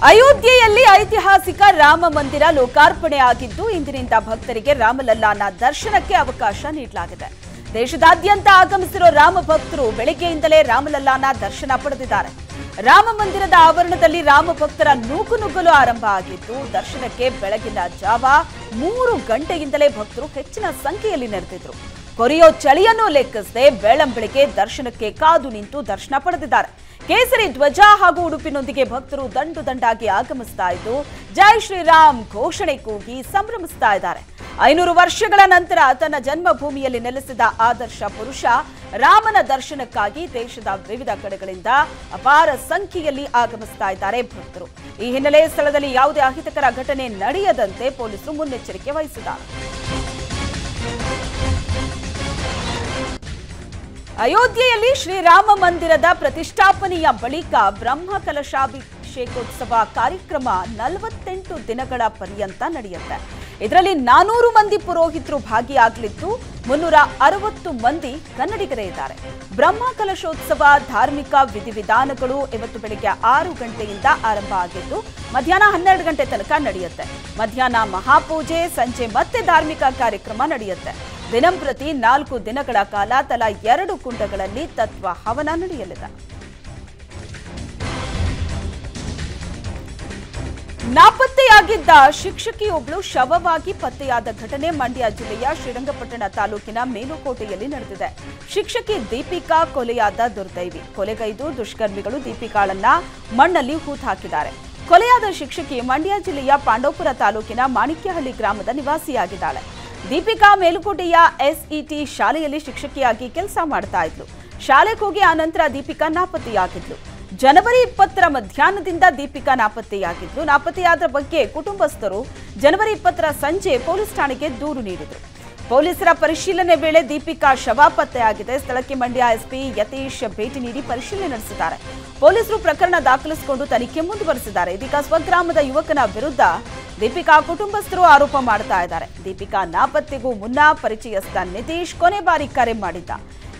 ಅಯೋಧ್ಯೆಯಲ್ಲಿ ಐತಿಹಾಸಿಕ ರಾಮ ಮಂದಿರ ಲೋಕಾರ್ಪಣೆ ಆಗಿದ್ದು ಇಂದಿನಿಂದ ಭಕ್ತರಿಗೆ ರಾಮಲಲ್ಲಾನ ದರ್ಶನಕ್ಕೆ ಅವಕಾಶ ನೀಡಲಾಗಿದೆ. ದೇಶದಾದ್ಯಂತ ಆಗಮಿಸಿರೋ ರಾಮ ಭಕ್ತರು ಬೆಳಗ್ಗೆಯಿಂದಲೇ ರಾಮಲಲ್ಲಾನ ದರ್ಶನ ಪಡೆದಿದ್ದಾರೆ. ರಾಮ ಮಂದಿರದ ಆವರಣದಲ್ಲಿ ರಾಮ ಭಕ್ತರ ನೂಕುನುಗ್ಗಲು ಆರಂಭ ಆಗಿದ್ದು ದರ್ಶನಕ್ಕೆ ಬೆಳಗಿನ ಜಾವ 3 ಗಂಟೆಯಿಂದಲೇ ಭಕ್ತರು ಹೆಚ್ಚಿನ ಸಂಖ್ಯೆಯಲ್ಲಿ ನೆರೆದಿದ್ರು. ಕೊರೆಯೋ ಚಳಿಯನ್ನು ಲೆಕ್ಕಿಸದೆ ಬೆಳ್ಳಂಬೆಳಗ್ಗೆ ದರ್ಶನಕ್ಕೆ ಕಾದು ನಿಂತು ದರ್ಶನ ಪಡೆದಿದ್ದಾರೆ. ಕೇಸರಿ ಧ್ವಜ ಹಾಗೂ ಉಡುಪಿನೊಂದಿಗೆ ಭಕ್ತರು ದಂಡು ದಂಡಾಗಿ ಆಗಮಿಸ್ತಾ ಇದ್ದು ಜೈ ಶ್ರೀರಾಮ್ ಘೋಷಣೆ ಕೂಗಿ ಸಂಭ್ರಮಿಸ್ತಾ ಇದ್ದಾರೆ. 500 ವರ್ಷಗಳ ನಂತರ ತನ್ನ ಜನ್ಮಭೂಮಿಯಲ್ಲಿ ನೆಲೆಸಿದ ಆದರ್ಶ ಪುರುಷ ರಾಮನ ದರ್ಶನಕ್ಕಾಗಿ ದೇಶದ ವಿವಿಧ ಕಡೆಗಳಿಂದ ಅಪಾರ ಸಂಖ್ಯೆಯಲ್ಲಿ ಆಗಮಿಸ್ತಾ ಇದ್ದಾರೆ ಭಕ್ತರು. ಈ ಹಿನ್ನೆಲೆ ಸ್ಥಳದಲ್ಲಿ ಯಾವುದೇ ಅಹಿತಕರ ಘಟನೆ ನಡೆಯದಂತೆ ಪೊಲೀಸರು ಮುನ್ನೆಚ್ಚರಿಕೆ ವಹಿಸಿದ್ದಾರೆ. ಅಯೋಧ್ಯೆಯಲ್ಲಿ ಶ್ರೀರಾಮ ಮಂದಿರದ ಪ್ರತಿಷ್ಠಾಪನೆಯ ಬಳಿಕ ಬ್ರಹ್ಮ ಕಲಶಾಭಿಷೇಕೋತ್ಸವ ಕಾರ್ಯಕ್ರಮ 48 ದಿನಗಳ ಪರ್ಯಂತ ನಡೆಯುತ್ತೆ. ಇದರಲ್ಲಿ 400 ಮಂದಿ ಪುರೋಹಿತರು ಭಾಗಿಯಾಗಲಿದ್ದು 360 ಮಂದಿ ಕನ್ನಡಿಗರೇ ಇದ್ದಾರೆ. ಬ್ರಹ್ಮ ಕಲಶೋತ್ಸವ ಧಾರ್ಮಿಕ ವಿಧಿವಿಧಾನಗಳು ಇವತ್ತು ಬೆಳಗ್ಗೆ 6 ಗಂಟೆಯಿಂದ ಆರಂಭ ಆಗಿದ್ದು ಮಧ್ಯಾಹ್ನ 12 ಗಂಟೆ ತನಕ ನಡೆಯುತ್ತೆ. ಮಧ್ಯಾಹ್ನ ಮಹಾಪೂಜೆ, ಸಂಜೆ ಮತ್ತೆ ಧಾರ್ಮಿಕ ಕಾರ್ಯಕ್ರಮ ನಡೆಯುತ್ತೆ. ದಿನಂಪ್ರತಿ 4 ದಿನಗಳ ಕಾಲ ತಲಾ 2 ಕುಂಡಗಳಲ್ಲಿ ತತ್ವ ಹವನ ನಡೆಯಲಿದೆ. ನಾಪತ್ತೆಯಾಗಿದ್ದ ಶಿಕ್ಷಕಿಯೊಬ್ಬಳು ಶವವಾಗಿ ಪತ್ತೆಯಾದ ಘಟನೆ ಮಂಡ್ಯ ಜಿಲ್ಲೆಯ ಶ್ರೀರಂಗಪಟ್ಟಣ ತಾಲೂಕಿನ ಮೇಲುಕೋಟೆಯಲ್ಲಿ ನಡೆದಿದೆ. ಶಿಕ್ಷಕಿ ದೀಪಿಕಾ ಕೊಲೆಯಾದ ದುರ್ದೈವಿ. ಕೊಲೆಗೈದು ದುಷ್ಕರ್ಮಿಗಳು ದೀಪಿಕಾಳನ್ನ ಮಣ್ಣಲ್ಲಿ ಹೂತಾಕಿದ್ದಾರೆ. ಕೊಲೆಯಾದ ಶಿಕ್ಷಕಿ ಮಂಡ್ಯ ಜಿಲ್ಲೆಯ ಪಾಂಡವಪುರ ತಾಲೂಕಿನ ಮಾಣಿಕ್ಯಹಳ್ಳಿ ಗ್ರಾಮದ ನಿವಾಸಿಯಾಗಿದ್ದಾಳೆ. ದೀಪಿಕಾ ಮೇಲುಕೋಟೆಯ ಎಸ್ಇಟಿ ಶಾಲೆಯಲ್ಲಿ ಶಿಕ್ಷಕಿಯಾಗಿ ಕೆಲಸ ಮಾಡ್ತಾ ಇದ್ಲು. ಶಾಲೆಗೆ ಹೋಗಿ ಆನಂತರ ದೀಪಿಕಾ ನಾಪತ್ತೆಯಾಗಿದ್ಲು. ಜನವರಿ 20ರ ಮಧ್ಯಾಹ್ನದಿಂದ ದೀಪಿಕಾ ನಾಪತ್ತೆಯಾಗಿದ್ಲು. ನಾಪತ್ತೆಯಾದ ಬಗ್ಗೆ ಕುಟುಂಬಸ್ಥರು ಜನವರಿ 20ರ ಸಂಜೆ ಪೊಲೀಸ್ ಠಾಣೆಗೆ ದೂರು ನೀಡಿದರು. ಪೊಲೀಸರ ಪರಿಶೀಲನೆ ವೇಳೆ ದೀಪಿಕಾ ಶವ ಪತ್ತೆಯಾಗಿದೆ. ಸ್ಥಳಕ್ಕೆ ಮಂಡ್ಯ ಎಸ್ಪಿ ಯತೀಶ್ ಭೇಟಿ ನೀಡಿ ಪರಿಶೀಲನೆ ನಡೆಸಿದ್ದಾರೆ. ಪೊಲೀಸರು ಪ್ರಕರಣ ದಾಖಲಿಸಿಕೊಂಡು ತನಿಖೆ ಮುಂದುವರೆಸಿದ್ದಾರೆ. ಇದೀಗ ಸ್ವಗ್ರಾಮದ ಯುವಕನ ವಿರುದ್ಧ ದೀಪಿಕಾ ಕುಟುಂಬಸ್ಥರು ಆರೋಪ ಮಾಡ್ತಾ ಇದ್ದಾರೆ. ದೀಪಿಕಾ ನಾಪತ್ತೆಗೂ ಮುನ್ನ ಪರಿಚಯಸ್ಥ ನಿತೀಶ್ ಕೊನೆ ಬಾರಿ ಕರೆ ಮಾಡಿದ್ದ.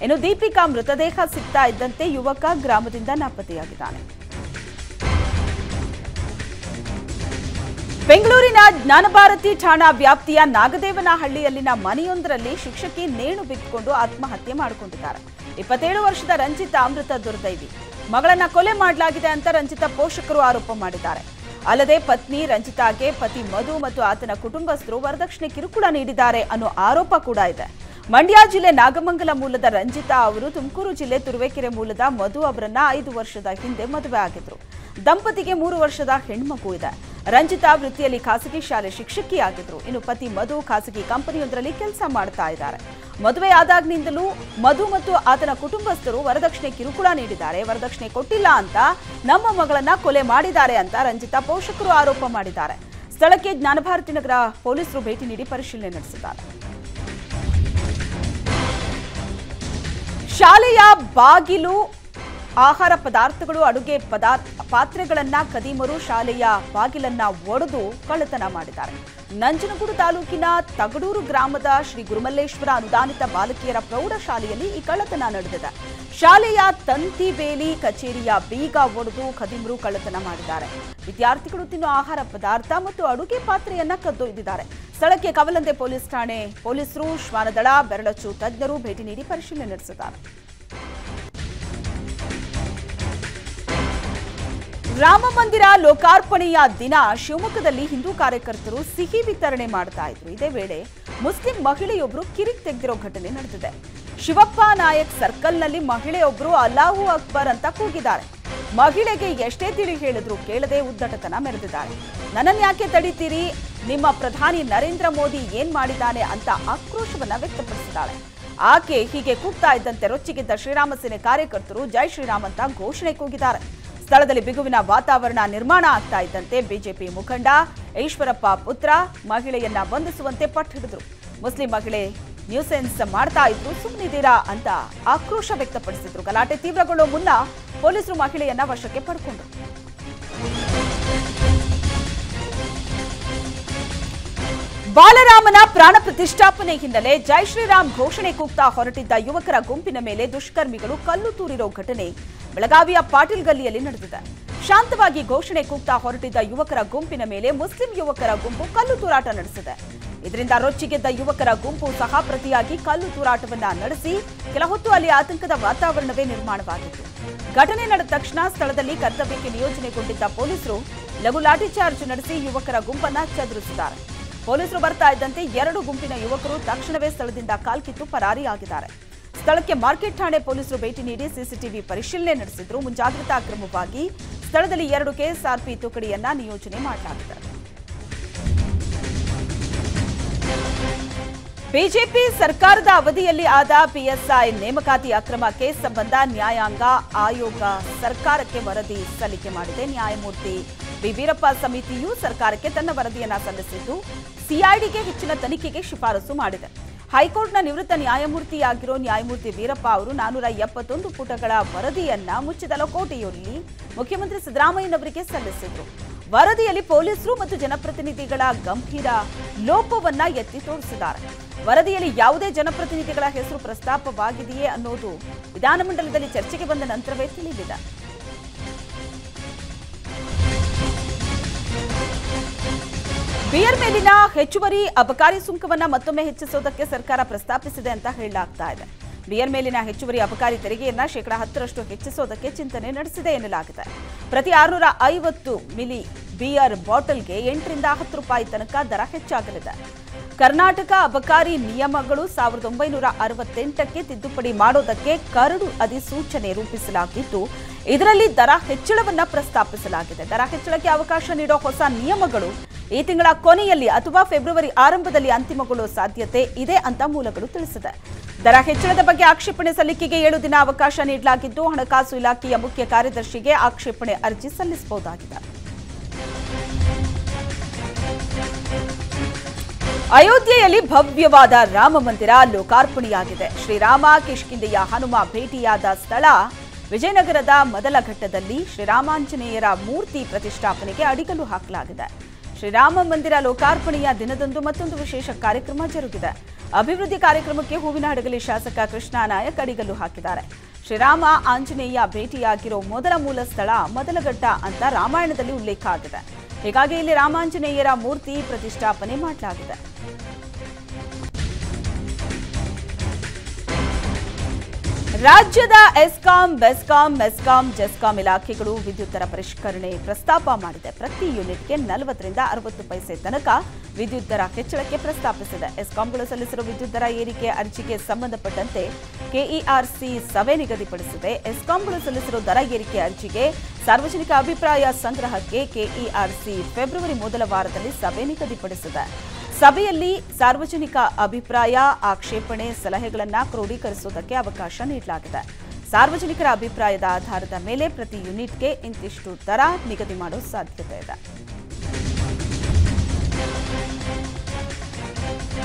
ಇನ್ನು ದೀಪಿಕಾ ಮೃತದೇಹ ಸಿಗ್ತಾ ಇದ್ದಂತೆ ಯುವಕ ಗ್ರಾಮದಿಂದ ನಾಪತ್ತೆಯಾಗಿದ್ದಾನೆ. ಬೆಂಗಳೂರಿನ ಜ್ಞಾನಭಾರತಿ ಠಾಣಾ ವ್ಯಾಪ್ತಿಯ ನಾಗದೇವನಹಳ್ಳಿಯಲ್ಲಿನ ಮನೆಯೊಂದರಲ್ಲಿ ಶಿಕ್ಷಕಿ ನೇಣು ಬಿಗಿದುಕೊಂಡು ಆತ್ಮಹತ್ಯೆ ಮಾಡಿಕೊಂಡಿದ್ದಾರೆ. 27 ವರ್ಷದ ರಂಜಿತಾ ಮೃತ ದುರ್ದೈವಿ. ಮಗಳನ್ನ ಕೊಲೆ ಮಾಡಲಾಗಿದೆ ಅಂತ ರಂಜಿತಾ ಪೋಷಕರು ಆರೋಪ ಮಾಡಿದ್ದಾರೆ. ಅಲ್ಲದೆ ಪತ್ನಿ ರಂಜಿತಾಗೆ ಪತಿ ಮಧು ಮತ್ತು ಆತನ ಕುಟುಂಬಸ್ಥರು ವರದಕ್ಷಿಣೆ ಕಿರುಕುಳ ನೀಡಿದ್ದಾರೆ ಅನ್ನೋ ಆರೋಪ ಕೂಡ ಇದೆ. ಮಂಡ್ಯ ಜಿಲ್ಲೆ ನಾಗಮಂಗಲ ಮೂಲದ ರಂಜಿತಾ ಅವರು ತುಮಕೂರು ಜಿಲ್ಲೆ ತುರುವೇಕೆರೆ ಮೂಲದ ಮಧು ಅವರನ್ನ 5 ವರ್ಷದ ಹಿಂದೆ ಮದುವೆ ಆಗಿದ್ರು. ದಂಪತಿಗೆ 3 ವರ್ಷದ ಹೆಣ್ಮಗು ಇದೆ. ರಂಜಿತಾ ವೃತ್ತಿಯಲ್ಲಿ ಖಾಸಗಿ ಶಾಲೆ ಶಿಕ್ಷಕಿಯಾಗಿದ್ರು. ಇನ್ನು ಪತಿ ಮಧು ಖಾಸಗಿ ಕಂಪನಿಯೊಂದರಲ್ಲಿ ಕೆಲಸ ಮಾಡ್ತಾ ಇದ್ದಾರೆ. ಮದುವೆ ಆದಾಗಿನಿಂದಲೂ ಮಧು ಮತ್ತು ಆತನ ಕುಟುಂಬಸ್ಥರು ವರದಕ್ಷಿಣೆ ಕಿರುಕುಳ ನೀಡಿದ್ದಾರೆ. ವರದಕ್ಷಿಣೆ ಕೊಟ್ಟಿಲ್ಲ ಅಂತ ನಮ್ಮ ಮಗಳನ್ನ ಕೊಲೆ ಮಾಡಿದ್ದಾರೆ ಅಂತ ರಂಜಿತಾ ಪೋಷಕರು ಆರೋಪ ಮಾಡಿದ್ದಾರೆ. ಸ್ಥಳಕ್ಕೆ ಜ್ಞಾನಭಾರತಿ ನಗರ ಪೊಲೀಸರು ಭೇಟಿ ನೀಡಿ ಪರಿಶೀಲನೆ ನಡೆಸಿದ್ದಾರೆ. ಶಾಲೆಯ ಬಾಗಿಲು, ಆಹಾರ ಪದಾರ್ಥಗಳು, ಅಡುಗೆ ಪಾತ್ರೆಗಳನ್ನ ಕದೀಮರು ಶಾಲೆಯ ಬಾಗಿಲನ್ನ ಒಡೆದು ಕಳ್ಳತನ ಮಾಡಿದ್ದಾರೆ. ನಂಜನಗೂಡು ತಾಲೂಕಿನ ತಗಡೂರು ಗ್ರಾಮದ ಶ್ರೀ ಗುರುಮಲ್ಲೇಶ್ವರ ಅನುದಾನಿತ ಬಾಲಕಿಯರ ಪ್ರೌಢಶಾಲೆಯಲ್ಲಿ ಈ ಕಳ್ಳತನ ನಡೆದಿದೆ. ಶಾಲೆಯ ತಂತಿ ಬೇಲಿ, ಕಚೇರಿಯ ಬೀಗ ಒಡೆದು ಖದೀಮರು ಕಳ್ಳತನ ಮಾಡಿದ್ದಾರೆ. ವಿದ್ಯಾರ್ಥಿಗಳು ತಿನ್ನೋ ಆಹಾರ ಪದಾರ್ಥ ಮತ್ತು ಅಡುಗೆ ಪಾತ್ರೆಯನ್ನ ಕದ್ದೊಯ್ದಿದ್ದಾರೆ. ಸ್ಥಳಕ್ಕೆ ಕವಲಂದೆ ಪೊಲೀಸ್ ಠಾಣೆ ಪೊಲೀಸರು, ಶ್ವಾನದಳ, ಬೆರಳಚ್ಚು ತಜ್ಞರು ಭೇಟಿ ನೀಡಿ ಪರಿಶೀಲನೆ ನಡೆಸಿದ್ದಾರೆ. ರಾಮ ಮಂದಿರ ಲೋಕಾರ್ಪಣೆಯ ದಿನ ಶಿವಮೊಗ್ಗದಲ್ಲಿ ಹಿಂದೂ ಕಾರ್ಯಕರ್ತರು ಸಿಹಿ ವಿತರಣೆ ಮಾಡ್ತಾ ಇದ್ರು. ಇದೇ ವೇಳೆ ಮುಸ್ಲಿಂ ಮಹಿಳೆಯೊಬ್ಬರು ಕಿರಿಕ್ ತೆಗೆದಿರೋ ಘಟನೆ ನಡೆದಿದೆ. ಶಿವಪ್ಪ ನಾಯಕ್ ಸರ್ಕಲ್ನಲ್ಲಿ ಮಹಿಳೆಯೊಬ್ಬರು ಅಲ್ಲಾಹು ಅಕ್ಬರ್ ಅಂತ ಕೂಗಿದ್ದಾರೆ. ಮಹಿಳೆಗೆ ಎಷ್ಟೇ ತಿಳಿ ಹೇಳಿದ್ರು ಕೇಳದೆ ಉದ್ದಟತನ ಮೆರೆದಿದ್ದಾರೆ. ನನ್ನನ್ನು ಯಾಕೆ ತಡೀತೀರಿ, ನಿಮ್ಮ ಪ್ರಧಾನಿ ನರೇಂದ್ರ ಮೋದಿ ಏನ್ ಮಾಡಿದ್ದಾನೆ ಅಂತ ಆಕ್ರೋಶವನ್ನ ವ್ಯಕ್ತಪಡಿಸಿದ್ದಾಳೆ. ಆಕೆ ಹೀಗೆ ಕೂಗ್ತಾ ಇದ್ದಂತೆ ರೊಚ್ಚಿಗಿದ್ದ ಶ್ರೀರಾಮ ಸೇನೆ ಕಾರ್ಯಕರ್ತರು ಜೈ ಶ್ರೀರಾಮ್ ಅಂತ ಘೋಷಣೆ ಕೂಗಿದ್ದಾರೆ. ಸ್ಥಳದಲ್ಲಿ ಬಿಗುವಿನ ವಾತಾವರಣ ನಿರ್ಮಾಣ ಆಗ್ತಾ ಇದ್ದಂತೆ ಬಿಜೆಪಿ ಮುಖಂಡ ಈಶ್ವರಪ್ಪ ಪುತ್ರ ಮಹಿಳೆಯನ್ನ ಬಂಧಿಸುವಂತೆ ಪಟ್ಟು ಹಿಡಿದ್ರು. ಮುಸ್ಲಿಂ ಮಹಿಳೆ ನ್ಯೂಸೆನ್ಸ್ ಮಾಡ್ತಾ ಇದ್ರು, ಸುಮ್ಮನಿದ್ದೀರಾ ಅಂತ ಆಕ್ರೋಶ ವ್ಯಕ್ತಪಡಿಸಿದ್ರು. ಗಲಾಟೆ ತೀವ್ರಗೊಳ್ಳೋ ಮುನ್ನ ಪೊಲೀಸರು ಮಹಿಳೆಯನ್ನ ವಶಕ್ಕೆ ಪಡ್ಕೊಂಡ್ರು. ಬಾಲರಾಮನ ಪ್ರಾಣ ಪ್ರತಿಷ್ಠಾಪನೆ ಹಿನ್ನೆಲೆ ಜೈ ಶ್ರೀರಾಮ್ ಘೋಷಣೆ ಕೂಗ್ತಾ ಹೊರಟಿದ್ದ ಯುವಕರ ಗುಂಪಿನ ಮೇಲೆ ದುಷ್ಕರ್ಮಿಗಳು ಕಲ್ಲು ತೂರಿರೋ ಘಟನೆ ಬೆಳಗಾವಿಯ ಪಾಟೀಲ್ ಗಲ್ಲಿಯಲ್ಲಿ ನಡೆದಿದೆ. ಶಾಂತವಾಗಿ ಘೋಷಣೆ ಕೂಗ್ತಾ ಹೊರಟಿದ್ದ ಯುವಕರ ಗುಂಪಿನ ಮೇಲೆ ಮುಸ್ಲಿಂ ಯುವಕರ ಗುಂಪು ಕಲ್ಲು ತೂರಾಟ ನಡೆಸಿದೆ. ಇದರಿಂದ ರೊಚ್ಚಿಗೆದ್ದ ಯುವಕರ ಗುಂಪು ಸಹ ಪ್ರತಿಯಾಗಿ ಕಲ್ಲು ತೂರಾಟವನ್ನ ನಡೆಸಿ ಕೆಲ ಹೊತ್ತು ಅಲ್ಲಿ ಆತಂಕದ ವಾತಾವರಣವೇ ನಿರ್ಮಾಣವಾಗಿತ್ತು. ಘಟನೆ ನಡೆದ ತಕ್ಷಣ ಸ್ಥಳದಲ್ಲಿ ಕರ್ತವ್ಯಕ್ಕೆ ನಿಯೋಜನೆಗೊಂಡಿದ್ದ ಪೊಲೀಸರು ಲಘು ಲಾಠಿ ಚಾರ್ಜ್ ನಡೆಸಿ ಯುವಕರ ಗುಂಪನ್ನ ಚದುರಿಸಿದ್ದಾರೆ. ಪೊಲೀಸರು ಬರ್ತಾ ಇದ್ದಂತೆ ಎರಡು ಗುಂಪಿನ ಯುವಕರು ತಕ್ಷಣವೇ ಸ್ಥಳದಿಂದ ಕಾಲ್ಕಿತ್ತು ಪರಾರಿಯಾಗಿದ್ದಾರೆ. ಸ್ಥಳಕ್ಕೆ ಮಾರ್ಕೆಟ್ ಠಾಣೆ ಪೊಲೀಸರು ಭೇಟಿ ನೀಡಿ ಸಿಸಿಟಿವಿ ಪರಿಶೀಲನೆ ನಡೆಸಿದ್ರು. ಮುಂಜಾಗ್ರತಾ ಕ್ರಮವಾಗಿ ಸ್ಥಳದಲ್ಲಿ 2 ಕೆಎಸ್ಆರ್ಪಿ ತುಕಡಿಯನ್ನ ನಿಯೋಜನೆ ಮಾಡಲಾಗಿದೆ. ಬಿಜೆಪಿ ಸರ್ಕಾರದ ಅವಧಿಯಲ್ಲಿ ಆದ ಪಿಎಸ್ಐ ನೇಮಕಾತಿ ಅಕ್ರಮ ಕೇಸ್ ಸಂಬಂಧ ನ್ಯಾಯಾಂಗ ಆಯೋಗ ಸರ್ಕಾರಕ್ಕೆ ವರದಿ ಸಲ್ಲಿಕೆ ಮಾಡಿದೆ. ನ್ಯಾಯಮೂರ್ತಿ ಬಿ ವೀರಪ್ಪ ಸಮಿತಿಯು ಸರ್ಕಾರಕ್ಕೆ ತನ್ನ ವರದಿಯನ್ನ ಸಲ್ಲಿಸಿದ್ದು ಸಿಐಡಿಗೆ ಹೆಚ್ಚಿನ ತನಿಖೆಗೆ ಶಿಫಾರಸು ಮಾಡಿದೆ. ಹೈಕೋರ್ಟ್ನ ನಿವೃತ್ತ ನ್ಯಾಯಮೂರ್ತಿಯಾಗಿರೋ ನ್ಯಾಯಮೂರ್ತಿ ವೀರಪ್ಪ ಅವರು 471 ಪುಟಗಳ ವರದಿಯನ್ನ ಮುಚ್ಚಿದ ಲಕೋಟೆಯಲ್ಲಿ ಮುಖ್ಯಮಂತ್ರಿ ಸಿದ್ದರಾಮಯ್ಯನವರಿಗೆ ಸಲ್ಲಿಸಿದ್ರು. ವರದಿಯಲ್ಲಿ ಪೊಲೀಸರು ಮತ್ತು ಜನಪ್ರತಿನಿಧಿಗಳ ಗಂಭೀರ ಲೋಪವನ್ನ ಎತ್ತಿ ತೋರಿಸಿದ್ದಾರೆ. ವರದಿಯಲ್ಲಿ ಯಾವುದೇ ಜನಪ್ರತಿನಿಧಿಗಳ ಹೆಸರು ಪ್ರಸ್ತಾಪವಾಗಿದೆಯೇ ಅನ್ನೋದು ವಿಧಾನಮಂಡಲದಲ್ಲಿ ಚರ್ಚೆಗೆ ಬಂದ ನಂತರವೇ ತಿಳಿದಿದೆ. ಬಿಯರ್ ಮೇಲಿನ ಹೆಚ್ಚುವರಿ ಅಬಕಾರಿ ಸುಂಕವನ್ನ ಮತ್ತೊಮ್ಮೆ ಹೆಚ್ಚಿಸೋದಕ್ಕೆ ಸರ್ಕಾರ ಪ್ರಸ್ತಾಪಿಸಿದೆ ಅಂತ ಹೇಳಲಾಗ್ತಾ ಇದೆ. ಬಿಯರ್ ಮೇಲಿನ ಹೆಚ್ಚುವರಿ ಅಬಕಾರಿ ತೆರಿಗೆಯನ್ನ 10% ಹೆಚ್ಚಿಸೋದಕ್ಕೆ ಚಿಂತನೆ ನಡೆಸಿದೆ ಎನ್ನಲಾಗಿದೆ. ಪ್ರತಿ 650 ಮಿಲಿ ಬಿಯರ್ ಬಾಟಲ್ಗೆ 8 ರಿಂದ 10 ರೂಪಾಯಿ ತನಕ ದರ ಹೆಚ್ಚಾಗಲಿದೆ. ಕರ್ನಾಟಕ ಅಬಕಾರಿ ನಿಯಮಗಳು 1968ಕ್ಕೆ ತಿದ್ದುಪಡಿ ಮಾಡೋದಕ್ಕೆ ಕರಡು ಅಧಿಸೂಚನೆ ರೂಪಿಸಲಾಗಿದ್ದು ಇದರಲ್ಲಿ ದರ ಹೆಚ್ಚಳವನ್ನ ಪ್ರಸ್ತಾಪಿಸಲಾಗಿದೆ. ದರ ಹೆಚ್ಚಳಕ್ಕೆ ಅವಕಾಶ ನೀಡೋ ಹೊಸ ನಿಯಮಗಳು ಈ ತಿಂಗಳ ಕೊನೆಯಲ್ಲಿ ಅಥವಾ ಫೆಬ್ರವರಿ ಆರಂಭದಲ್ಲಿ ಅಂತಿಮಗೊಳ್ಳುವ ಸಾಧ್ಯತೆ ಇದೆ ಅಂತ ಮೂಲಗಳು ತಿಳಿಸಿದೆ. ದರ ಹೆಚ್ಚಳದ ಬಗ್ಗೆ ಆಕ್ಷೇಪಣೆ ಸಲ್ಲಿಕೆಗೆ 7 ದಿನ ಅವಕಾಶ ನೀಡಲಾಗಿದ್ದು ಹಣಕಾಸು ಇಲಾಖೆಯ ಮುಖ್ಯ ಕಾರ್ಯದರ್ಶಿಗೆ ಆಕ್ಷೇಪಣೆ ಅರ್ಜಿ ಸಲ್ಲಿಸಬಹುದಾಗಿದೆ. ಅಯೋಧ್ಯೆಯಲ್ಲಿ ಭವ್ಯವಾದ ರಾಮ ಮಂದಿರ ಲೋಕಾರ್ಪಣೆಯಾಗಿದೆ. ಶ್ರೀರಾಮ ಕಿಷ್ಕಿಂಧೆಯ ಹನುಮ ಭೇಟಿಯಾದ ಸ್ಥಳ ವಿಜಯನಗರದ ಮೊದಲ ಘಟ್ಟದಲ್ಲಿ ಶ್ರೀರಾಮಾಂಜನೇಯರ ಮೂರ್ತಿ ಪ್ರತಿಷ್ಠಾಪನೆಗೆ ಅಡಿಗಲ್ಲು ಹಾಕಲಾಗಿದೆ. ಶ್ರೀರಾಮ ಮಂದಿರ ಲೋಕಾರ್ಪಣೆಯ ದಿನದಂದು ಮತ್ತೊಂದು ವಿಶೇಷ ಕಾರ್ಯಕ್ರಮ ಜರುಗಿದೆ. ಅಭಿವೃದ್ಧಿ ಕಾರ್ಯಕ್ರಮಕ್ಕೆ ಹೂವಿನ ಹಡಗಲಿ ಶಾಸಕ ಕೃಷ್ಣ ನಾಯಕ್ ಅಡಿಗಲ್ಲು ಹಾಕಿದ್ದಾರೆ. ಶ್ರೀರಾಮ ಆಂಜನೇಯ ಭೇಟಿಯಾಗಿರೋ ಮೊದಲ ಮೂಲ ಸ್ಥಳ ಮೊದಲ ಘಟ್ಟ ಅಂತ ರಾಮಾಯಣದಲ್ಲಿ ಉಲ್ಲೇಖ ಆಗಿದೆ. ಹೀಗಾಗಿ ಇಲ್ಲಿ ರಾಮಾಂಜನೇಯರ ಮೂರ್ತಿ ಪ್ರತಿಷ್ಠಾಪನೆ ಮಾಡಲಾಗಿದೆ. ರಾಜ್ಯದ ಎಸ್ಕಾಂ, ಬೆಸ್ಕಾಂ, ಮೆಸ್ಕಾಂ, ಜೆಸ್ಕಾಂ ಇಲಾಖೆಗಳು ವಿದ್ಯುತ್ ದರ ಪರಿಷ್ಕರಣೆ ಪ್ರಸ್ತಾಪ ಮಾಡಿದೆ. ಪ್ರತಿ ಯೂನಿಟ್ಗೆ 40 ರಿಂದ 60 ಪೈಸೆ ತನಕ ವಿದ್ಯುತ್ ದರ ಹೆಚ್ಚಳಕ್ಕೆ ಪ್ರಸ್ತಾಪಿಸಿದೆ. ಎಸ್ಕಾಂಗಳು ಸಲ್ಲಿಸಿರುವ ವಿದ್ಯುತ್ ದರ ಏರಿಕೆ ಅರ್ಜಿಗೆ ಸಂಬಂಧಪಟ್ಟಂತೆ ಕೆಇಆರ್ಸಿ ಸಭೆ ನಿಗದಿಪಡಿಸಿದೆ. ಎಸ್ಕಾಂಗಳು ಸಲ್ಲಿಸಿರುವ ದರ ಏರಿಕೆ ಅರ್ಜಿಗೆ ಸಾರ್ವಜನಿಕ ಅಭಿಪ್ರಾಯ ಸಂಗ್ರಹಕ್ಕೆ ಕೆಇಆರ್ಸಿ ಫೆಬ್ರವರಿ ಮೊದಲ ವಾರದಲ್ಲಿ ಸಭೆ ನಿಗದಿಪಡಿಸಿದೆ. ಸಭೆಯಲ್ಲಿ ಸಾರ್ವಜನಿಕ ಅಭಿಪ್ರಾಯ, ಆಕ್ಷೇಪಣೆ, ಸಲಹೆಗಳನ್ನು ಕ್ರೋಢೀಕರಿಸುವುದಕ್ಕೆ ಅವಕಾಶ ನೀಡಲಾಗಿದೆ. ಸಾರ್ವಜನಿಕರ ಅಭಿಪ್ರಾಯದ ಆಧಾರದ ಮೇಲೆ ಪ್ರತಿ ಯೂನಿಟ್ಗೆ ಇಂತಿಷ್ಟು ದರ ನಿಗದಿ ಮಾಡುವ ಸಾಧ್ಯತೆ ಇದೆ.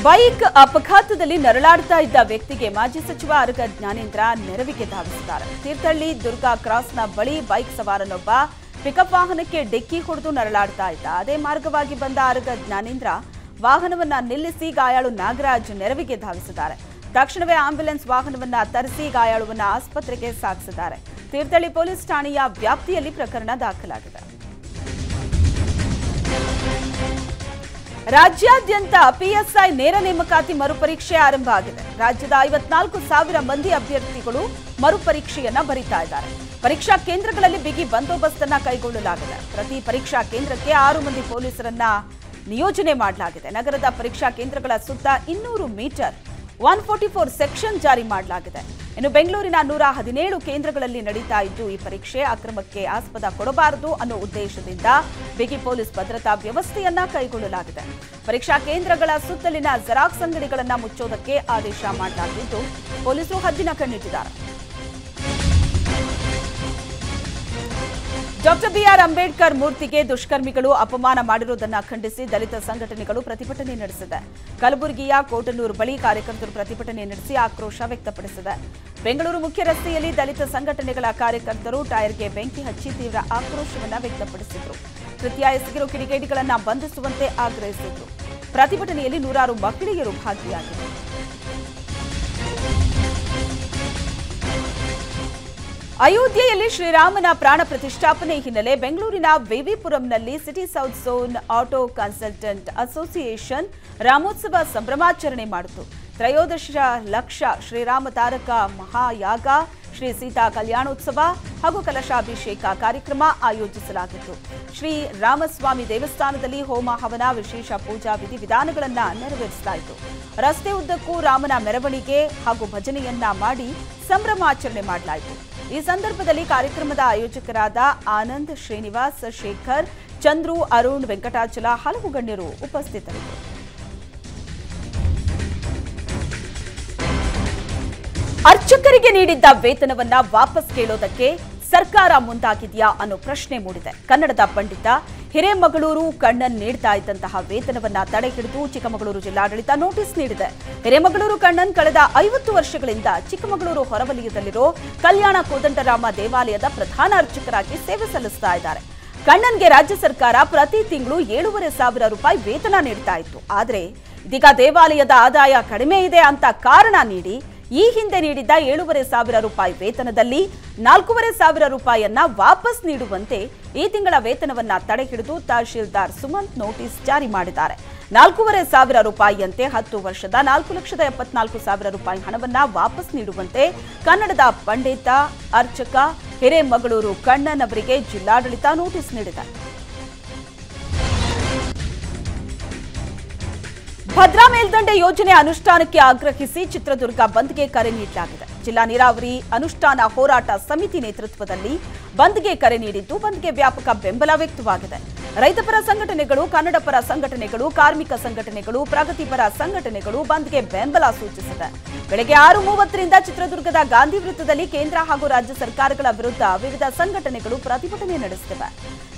ಬೈಕ್ ಅಪಘಾತದಲ್ಲಿ ನರಳಾಡ್ತಾ ಇದ್ದ ವ್ಯಕ್ತಿಗೆ ಮಾಜಿ ಸಚಿವ ಆರಗ ಜ್ಞಾನೇಂದ್ರ ನೆರವಿಗೆ ಧಾವಿಸಿದ್ದಾರೆ. ತೀರ್ಥಹಳ್ಳಿ ದುರ್ಗಾ ಕ್ರಾಸ್ನ ಬಳಿ ಬೈಕ್ ಸವಾರನೊಬ್ಬ ಪಿಕಪ್ ವಾಹನಕ್ಕೆ ಡಿಕ್ಕಿ ಹೊಡೆದು ನರಳಾಡ್ತಾ ಇದ್ದ. ಅದೇ ಮಾರ್ಗವಾಗಿ ಬಂದ ಆರಗ ಜ್ಞಾನೇಂದ್ರ ವಾಹನವನ್ನ ನಿಲ್ಲಿಸಿ ಗಾಯಾಳು ನಾಗರಾಜ್ ನೆರವಿಗೆ ಧಾವಿಸಿದ್ದಾರೆ. ತಕ್ಷಣವೇ ಆಂಬ್ಯುಲೆನ್ಸ್ ವಾಹನವನ್ನ ತರಿಸಿ ಗಾಯಾಳುವನ್ನ ಆಸ್ಪತ್ರೆಗೆ ಸಾಗಿಸಿದ್ದಾರೆ. ತೀರ್ಥಹಳ್ಳಿ ಪೊಲೀಸ್ ಠಾಣೆಯ ವ್ಯಾಪ್ತಿಯಲ್ಲಿ ಪ್ರಕರಣ ದಾಖಲಾಗಿದೆ. ರಾಜ್ಯಾದ್ಯಂತ ಪಿಎಸ್ಐ ನೇರ ನೇಮಕಾತಿ ಮರುಪರೀಕ್ಷೆ ಆರಂಭ ಆಗಿದೆ. ರಾಜ್ಯದ 54,000 ಮಂದಿ ಅಭ್ಯರ್ಥಿಗಳು ಮರುಪರೀಕ್ಷೆಯನ್ನ ಬರೀತಾ ಇದ್ದಾರೆ. ಪರೀಕ್ಷಾ ಕೇಂದ್ರಗಳಲ್ಲಿ ಬಿಗಿ ಬಂದೋಬಸ್ತ್ ಅನ್ನ ಕೈಗೊಳ್ಳಲಾಗಿದೆ. ಪ್ರತಿ ಪರೀಕ್ಷಾ ಕೇಂದ್ರಕ್ಕೆ 6 ಮಂದಿ ಪೊಲೀಸರನ್ನ ನಿಯೋಜನೆ ಮಾಡಲಾಗಿದೆ. ನಗರದ ಪರೀಕ್ಷಾ ಕೇಂದ್ರಗಳ ಸುತ್ತ 200 ಮೀಟರ್ 144 ಸೆಕ್ಷನ್ ಜಾರಿ ಮಾಡಲಾಗಿದೆ. ಇನ್ನು ಬೆಂಗಳೂರಿನ 117 ಕೇಂದ್ರಗಳಲ್ಲಿ ನಡೀತಾ ಇದ್ದು ಈ ಪರೀಕ್ಷೆ ಅಕ್ರಮಕ್ಕೆ ಆಸ್ಪದ ಕೊಡಬಾರದು ಅನ್ನೋ ಉದ್ದೇಶದಿಂದ ಬಿಗಿ ಪೊಲೀಸ್ ಭದ್ರತಾ ವ್ಯವಸ್ಥೆಯನ್ನ ಕೈಗೊಳ್ಳಲಾಗಿದೆ. ಪರೀಕ್ಷಾ ಕೇಂದ್ರಗಳ ಸುತ್ತಲಿನ ಜೆರಾಕ್ಸ್ ಅಂಗಡಿಗಳನ್ನು ಮುಚ್ಚೋದಕ್ಕೆ ಆದೇಶ ಮಾಡಲಾಗಿದ್ದು ಪೊಲೀಸರು ಹದ್ದಿನ ಕಣ್ಣಿಟ್ಟಿದ್ದಾರೆ. ಡಾಕ್ಟರ್ ಬಿಆರ್ ಅಂಬೇಡ್ಕರ್ ಮೂರ್ತಿಗೆ ದುಷ್ಕರ್ಮಿಗಳು ಅಪಮಾನ ಮಾಡಿರುವುದನ್ನು ಖಂಡಿಸಿ ದಲಿತ ಸಂಘಟನೆಗಳು ಪ್ರತಿಭಟನೆ ನಡೆಸಿದೆ. ಕಲಬುರಗಿಯ ಕೋಟನೂರು ಬಳಿ ಕಾರ್ಯಕರ್ತರು ಪ್ರತಿಭಟನೆ ನಡೆಸಿ ಆಕ್ರೋಶ ವ್ಯಕ್ತಪಡಿಸಿದೆ. ಬೆಂಗಳೂರು ಮುಖ್ಯ ರಸ್ತೆಯಲ್ಲಿ ದಲಿತ ಸಂಘಟನೆಗಳ ಕಾರ್ಯಕರ್ತರು ಟೈರ್ಗೆ ಬೆಂಕಿ ಹಚ್ಚಿ ತೀವ್ರ ಆಕ್ರೋಶವನ್ನು ವ್ಯಕ್ತಪಡಿಸಿದರು. ಕೃತ್ಯ ಎಸಗಿರುವ ಕಿಡಿಗೇಡಿಗಳನ್ನು ಬಂಧಿಸುವಂತೆ ಆಗ್ರಹಿಸಿದರು. ಪ್ರತಿಭಟನೆಯಲ್ಲಿ 100 ಮಹಿಳೆಯರು ಭಾಗಿಯಾಗಿದ್ದರು. ಅಯೋಧ್ಯೆಯಲ್ಲಿ ಶ್ರೀರಾಮನ ಪ್ರಾಣ ಪ್ರತಿಷ್ಠಾಪನೆ ಹಿನ್ನೆಲೆ ಬೆಂಗಳೂರಿನ ವಿವಿಪುರಂನಲ್ಲಿ city south zone auto consultant association Ramotsava ಸಂಭ್ರಮಾಚರಣೆ ಮಾಡಿತು. 13 ಲಕ್ಷ ಶ್ರೀರಾಮ ತಾರಕ ಮಹಾಯಾಗ, ಶ್ರೀ ಸೀತಾ ಕಲ್ಯಾಣೋತ್ಸವ ಹಾಗೂ ಕಲಶಾಭಿಷೇಕ ಕಾರ್ಯಕ್ರಮ ಆಯೋಜಿಸಲಾಗಿತ್ತು. ಶ್ರೀ ರಾಮಸ್ವಾಮಿ ದೇವಸ್ಥಾನದಲ್ಲಿ ಹೋಮ ಹವನ, ವಿಶೇಷ ಪೂಜಾ ವಿಧಿವಿಧಾನಗಳನ್ನು ನೆರವೇರಿಸಲಾಯಿತು. ರಸ್ತೆ ಉದ್ದಕ್ಕೂ ರಾಮನ ಮೆರವಣಿಗೆ ಹಾಗೂ ಭಜನೆಯನ್ನ ಮಾಡಿ ಸಂಭ್ರಮಾಚರಣೆ ಮಾಡಲಾಯಿತು. ಈ ಸಂದರ್ಭದಲ್ಲಿ ಕಾರ್ಯಕ್ರಮದ ಆಯೋಜಕರಾದ ಆನಂದ್, ಶ್ರೀನಿವಾಸ್, ಶೇಖರ್, ಚಂದ್ರು, ಅರುಣ್, ವೆಂಕಟಾಚಲ ಹಲವು ಗಣ್ಯರು ಉಪಸ್ಥಿತರಿದ್ದರು. ಅರ್ಚಕರಿಗೆ ನೀಡಿದ್ದ ವೇತನವನ್ನ ವಾಪಸ್ ಕೇಳೋದಕ್ಕೆ ಸರ್ಕಾರ ಮುಂದಾಗಿದೆಯಾ ಅನ್ನೋ ಪ್ರಶ್ನೆ ಮೂಡಿದೆ. ಕನ್ನಡದ ಪಂಡಿತ ಹಿರೇಮಗಳೂರು ಕಣ್ಣನ್ ನೀಡ್ತಾ ಇದ್ದಂತಹ ವೇತನವನ್ನ ತಡೆ ಹಿಡಿದು ಚಿಕ್ಕಮಗಳೂರು ಜಿಲ್ಲಾಡಳಿತ ನೋಟಿಸ್ ನೀಡಿದೆ. ಹಿರೇಮಗಳೂರು ಕಣ್ಣನ್ ಕಳೆದ 50 ವರ್ಷಗಳಿಂದ ಚಿಕ್ಕಮಗಳೂರು ಹೊರವಲಯದಲ್ಲಿರೋ ಕಲ್ಯಾಣ ಕೋದಂಡರಾಮ ದೇವಾಲಯದ ಪ್ರಧಾನ ಅರ್ಚಕರಾಗಿ ಸೇವೆ ಸಲ್ಲಿಸ್ತಾ ಇದ್ದಾರೆ. ಕಣ್ಣನ್ಗೆ ರಾಜ್ಯ ಸರ್ಕಾರ ಪ್ರತಿ ತಿಂಗಳು 7,500 ರೂಪಾಯಿ ವೇತನ ನೀಡ್ತಾ ಇತ್ತು. ಆದ್ರೆ ಇದೀಗ ದೇವಾಲಯದ ಆದಾಯ ಕಡಿಮೆ ಇದೆ ಅಂತ ಕಾರಣ ನೀಡಿ ಈ ಹಿಂದೆ ನೀಡಿದ್ದ 7,500 ರೂಪಾಯಿ ವೇತನದಲ್ಲಿ 4,500 ರೂಪಾಯಿಯನ್ನ ವಾಪಸ್ ನೀಡುವಂತೆ ಈ ತಿಂಗಳ ವೇತನವನ್ನ ತಡೆ ಹಿಡಿದು ತಹಶೀಲ್ದಾರ್ ಸುಮಂತ್ ನೋಟಿಸ್ ಜಾರಿ ಮಾಡಿದ್ದಾರೆ. 4,500 ರೂಪಾಯಿಯಂತೆ 10 ವರ್ಷದ 4,74,000 ರೂಪಾಯಿ ಹಣವನ್ನ ವಾಪಸ್ ನೀಡುವಂತೆ ಕನ್ನಡದ ಪಂಡಿತ ಅರ್ಚಕ ಹಿರೇಮಗಳೂರು ಕಣ್ಣನ್ ಅವರಿಗೆ ಜಿಲ್ಲಾಡಳಿತ ನೋಟಿಸ್ ನೀಡಿದೆ. ಭದ್ರಾ ಮೇಲ್ದಂಡೆ ಯೋಜನೆ ಅನುಷ್ಠಾನಕ್ಕೆ ಆಗ್ರಹಿಸಿ ಚಿತ್ರದುರ್ಗ ಬಂದ್ಗೆ ಕರೆ ನೀಡಲಾಗಿದೆ. ಜಿಲ್ಲಾ ನೀರಾವರಿ ಅನುಷ್ಠಾನ ಹೋರಾಟ ಸಮಿತಿ ನೇತೃತ್ವದಲ್ಲಿ ಬಂದ್ಗೆ ಕರೆ ನೀಡಿದ್ದು, ಬಂದ್ಗೆ ವ್ಯಾಪಕ ಬೆಂಬಲ ವ್ಯಕ್ತವಾಗಿದೆ. ರೈತಪರ ಸಂಘಟನೆಗಳು, ಕನ್ನಡ ಪರ ಸಂಘಟನೆಗಳು, ಕಾರ್ಮಿಕ ಸಂಘಟನೆಗಳು, ಪ್ರಗತಿಪರ ಸಂಘಟನೆಗಳು ಬಂದ್ಗೆ ಬೆಂಬಲ ಸೂಚಿಸಿದೆ. ಬೆಳಗ್ಗೆ 6:30ರಿಂದ ಚಿತ್ರದುರ್ಗದ ಗಾಂಧಿ ವೃತ್ತದಲ್ಲಿ ಕೇಂದ್ರ ಹಾಗೂ ರಾಜ್ಯ ಸರ್ಕಾರಗಳ ವಿರುದ್ಧ ವಿವಿಧ ಸಂಘಟನೆಗಳು ಪ್ರತಿಭಟನೆ ನಡೆಸುತ್ತಿವೆ.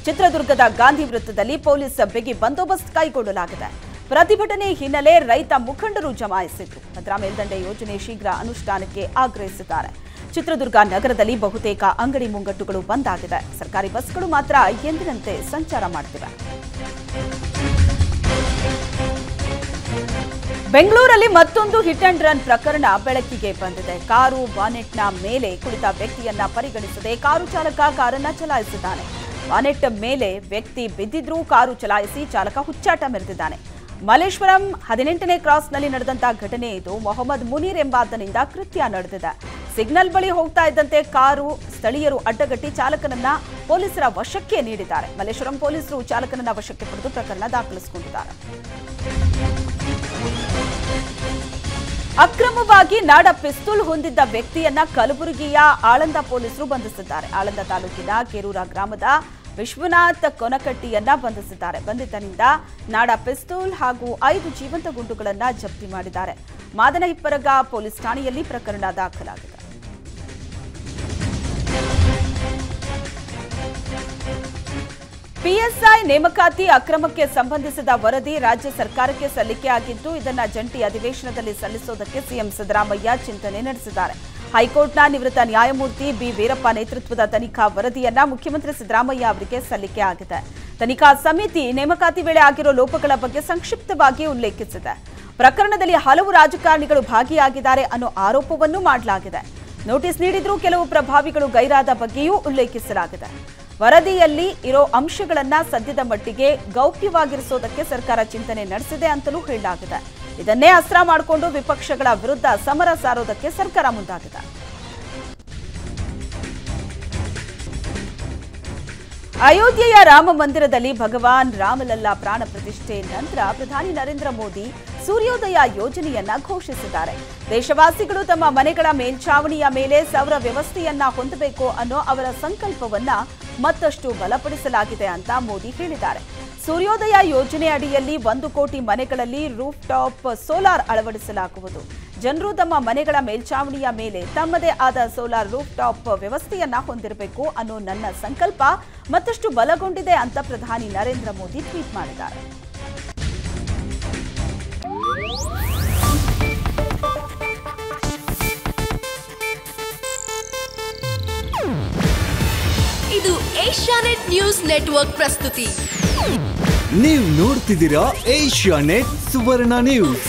ಚಿತ್ರದುರ್ಗದ ಗಾಂಧಿ ವೃತ್ತದಲ್ಲಿ ಪೊಲೀಸ್ ಬಿಗಿ ಬಂದೋಬಸ್ತ್ ಕೈಗೊಳ್ಳಲಾಗಿದೆ. ಪ್ರತಿಭಟನೆ ಹಿನ್ನೆಲೆ ರೈತ ಮುಖಂಡರು ಜಮಾಯಿಸಿದ್ದು, ಭದ್ರಾ ಮೇಲ್ದಂಡೆ ಯೋಜನೆ ಶೀಘ್ರ ಅನುಷ್ಠಾನಕ್ಕೆ ಆಗ್ರಹಿಸಿದ್ದಾರೆ. ಚಿತ್ರದುರ್ಗ ನಗರದಲ್ಲಿ ಬಹುತೇಕ ಅಂಗಡಿ ಮುಂಗಟ್ಟುಗಳು ಬಂದ್ ಆಗಿದೆ. ಸರ್ಕಾರಿ ಬಸ್ಗಳು ಮಾತ್ರ ಎಂದಿನಂತೆ ಸಂಚಾರ ಮಾಡುತ್ತಿವೆ. ಬೆಂಗಳೂರಲ್ಲಿ ಮತ್ತೊಂದು ಹಿಟ್ ಅಂಡ್ ರನ್ ಪ್ರಕರಣ ಬೆಳಕಿಗೆ ಬಂದಿದೆ. ಕಾರು ಬಾನೆಟ್ನ ಮೇಲೆ ಕುಳಿತ ವ್ಯಕ್ತಿಯನ್ನ ಪರಿಗಣಿಸದೆ ಕಾರು ಚಾಲಕ ಕಾರನ್ನ ಚಲಾಯಿಸಿದ್ದಾನೆ. ಬಾನೆಟ್ ಮೇಲೆ ವ್ಯಕ್ತಿ ಬಿದ್ದಿದ್ರೂ ಕಾರು ಚಲಾಯಿಸಿ ಚಾಲಕ ಹುಚ್ಚಾಟ ಮೆರೆದಿದ್ದಾನೆ. ಮಲ್ಲೇಶ್ವರಂ 18ನೇ ಕ್ರಾಸ್ನಲ್ಲಿ ನಡೆದಂತಹ ಘಟನೆ ಇದು. ಮೊಹಮ್ಮದ್ ಮುನೀರ್ ಎಂಬಾತನಿಂದ ಕೃತ್ಯ ನಡೆದಿದೆ. ಸಿಗ್ನಲ್ ಬಳಿ ಹೋಗ್ತಾ ಇದ್ದಂತೆ ಕಾರು ಸ್ಥಳೀಯರು ಅಡ್ಡಗಟ್ಟಿ ಚಾಲಕನನ್ನ ಪೊಲೀಸರ ವಶಕ್ಕೆ ನೀಡಿದ್ದಾರೆ. ಮಲ್ಲೇಶ್ವರಂ ಪೊಲೀಸರು ಚಾಲಕನನ್ನ ವಶಕ್ಕೆ ಪಡೆದು ಪ್ರಕರಣ ದಾಖಲಿಸಿಕೊಂಡಿದ್ದಾರೆ. ಅಕ್ರಮವಾಗಿ ನಾಡ ಪಿಸ್ತೂಲ್ ಹೊಂದಿದ್ದ ವ್ಯಕ್ತಿಯನ್ನ ಕಲಬುರಗಿಯ ಆಳಂದ ಪೊಲೀಸರು ಬಂಧಿಸಿದ್ದಾರೆ. ಆಳಂದ ತಾಲೂಕಿನ ಕೇರೂರ ಗ್ರಾಮದ ವಿಶ್ವನಾಥ್ ಕೊನಕಟ್ಟಿಯನ್ನ ಬಂಧಿಸಿದ್ದಾರೆ. ಬಂಧಿತನಿಂದ ನಾಡ ಪಿಸ್ತೂಲ್ ಹಾಗೂ 5 ಜೀವಂತ ಗುಂಡುಗಳನ್ನ ಜಪ್ತಿ ಮಾಡಿದ್ದಾರೆ. ಮಾದನಹಿಪ್ಪರಗ ಪೊಲೀಸ್ ಠಾಣೆಯಲ್ಲಿ ಪ್ರಕರಣ ದಾಖಲಾಗಿದೆ. ಪಿಎಸ್ಐ ನೇಮಕಾತಿ ಅಕ್ರಮಕ್ಕೆ ಸಂಬಂಧಿಸಿದ ವರದಿ ರಾಜ್ಯ ಸರ್ಕಾರಕ್ಕೆ ಸಲ್ಲಿಕೆಯಾಗಿದ್ದು, ಇದನ್ನ ಜಂಟಿ ಅಧಿವೇಶನದಲ್ಲಿ ಸಲ್ಲಿಸೋದಕ್ಕೆ ಸಿಎಂ ಸಿದ್ದರಾಮಯ್ಯ ಚಿಂತನೆ ನಡೆಸಿದ್ದಾರೆ. ಹೈಕೋರ್ಟ್ನ ನಿವೃತ್ತ ನ್ಯಾಯಮೂರ್ತಿ ಬಿ ವೀರಪ್ಪ ನೇತೃತ್ವದ ತನಿಖಾ ವರದಿಯನ್ನ ಮುಖ್ಯಮಂತ್ರಿ ಸಿದ್ದರಾಮಯ್ಯ ಅವರಿಗೆ ಸಲ್ಲಿಕೆ ಆಗಿದೆ. ತನಿಖಾ ಸಮಿತಿ ನೇಮಕಾತಿ ವೇಳೆ ಆಗಿರೋ ಲೋಪಗಳ ಬಗ್ಗೆ ಸಂಕ್ಷಿಪ್ತವಾಗಿ ಉಲ್ಲೇಖಿಸಿದೆ. ಪ್ರಕರಣದಲ್ಲಿ ಹಲವು ರಾಜಕಾರಣಿಗಳು ಭಾಗಿಯಾಗಿದ್ದಾರೆ ಅನ್ನೋ ಆರೋಪವನ್ನು ಮಾಡಲಾಗಿದೆ. ನೋಟಿಸ್ ನೀಡಿದ್ರೂ ಕೆಲವು ಪ್ರಭಾವಿಗಳು ಗೈರಾದ ಬಗ್ಗೆಯೂ ಉಲ್ಲೇಖಿಸಲಾಗಿದೆ. ವರದಿಯಲ್ಲಿ ಇರೋ ಅಂಶಗಳನ್ನ ಸದ್ಯದ ಮಟ್ಟಿಗೆ ಗೌಪ್ಯವಾಗಿರಿಸೋದಕ್ಕೆ ಸರ್ಕಾರ ಚಿಂತನೆ ನಡೆಸಿದೆ ಅಂತಲೂ ಹೇಳಲಾಗಿದೆ. ಇದನ್ನೇ ಅಸ್ತ್ರ ಮಾಡಿಕೊಂಡು ವಿಪಕ್ಷಗಳ ವಿರುದ್ಧ ಸಮರ ಸಾರೋದಕ್ಕೆ ಸರ್ಕಾರ ಮುಂದಾಗಿದೆ. ಅಯೋಧ್ಯೆಯ ರಾಮ ಮಂದಿರದಲ್ಲಿ ಭಗವಾನ್ ರಾಮಲಲ್ಲಾ ಪ್ರಾಣ ಪ್ರತಿಷ್ಠೆ ನಂತರ ಪ್ರಧಾನಿ ನರೇಂದ್ರ ಮೋದಿ ಸೂರ್ಯೋದಯ ಯೋಜನೆಯನ್ನ ಘೋಷಿಸಿದ್ದಾರೆ. ದೇಶವಾಸಿಗಳು ತಮ್ಮ ಮನೆಗಳ ಮೇಲ್ಛಾವಣಿಯ ಮೇಲೆ ಸೌರ ವ್ಯವಸ್ಥೆಯನ್ನ ಹೊಂದಬೇಕು ಅನ್ನೋ ಅವರ ಸಂಕಲ್ಪವನ್ನ ಮತ್ತಷ್ಟು ಬಲಪಡಿಸಲಾಗಿದೆ ಅಂತ ಮೋದಿ ಹೇಳಿದ್ದಾರೆ. ಸೂರ್ಯೋದಯ ಯೋಜನೆ ಅಡಿಯಲ್ಲಿ 1 ಕೋಟಿ ಮನೆಗಳಲ್ಲಿ ರೂಫ್ ಟಾಪ್ ಸೋಲಾರ್ ಅಳವಡಿಸಲಾಗುವುದು. ಜನರು ತಮ್ಮ ಮನೆಗಳ ಮೇಲ್ಛಾವಣಿಯ ಮೇಲೆ ತಮ್ಮದೇ ಆದ ಸೋಲಾರ್ ರೂಫ್ ಟಾಪ್ ವ್ಯವಸ್ಥೆಯನ್ನ ಹೊಂದಿರಬೇಕು ಅನ್ನೋ ನನ್ನ ಸಂಕಲ್ಪ ಮತ್ತಷ್ಟು ಬಲಗೊಂಡಿದೆ ಅಂತ ಪ್ರಧಾನಿ ನರೇಂದ್ರ ಮೋದಿ ಟ್ವೀಟ್ ಮಾಡಿದ್ದಾರೆ. ಇದು ಏಷ್ಯಾನೆಟ್ ನ್ಯೂಸ್ ನೆಟ್ವರ್ಕ್ ಪ್ರಸ್ತುತಿ. ನೀವು ನೋಡ್ತಿದ್ದೀರಾ ಏಷ್ಯಾನೆಟ್ ಸುವರ್ಣ ನ್ಯೂಸ್.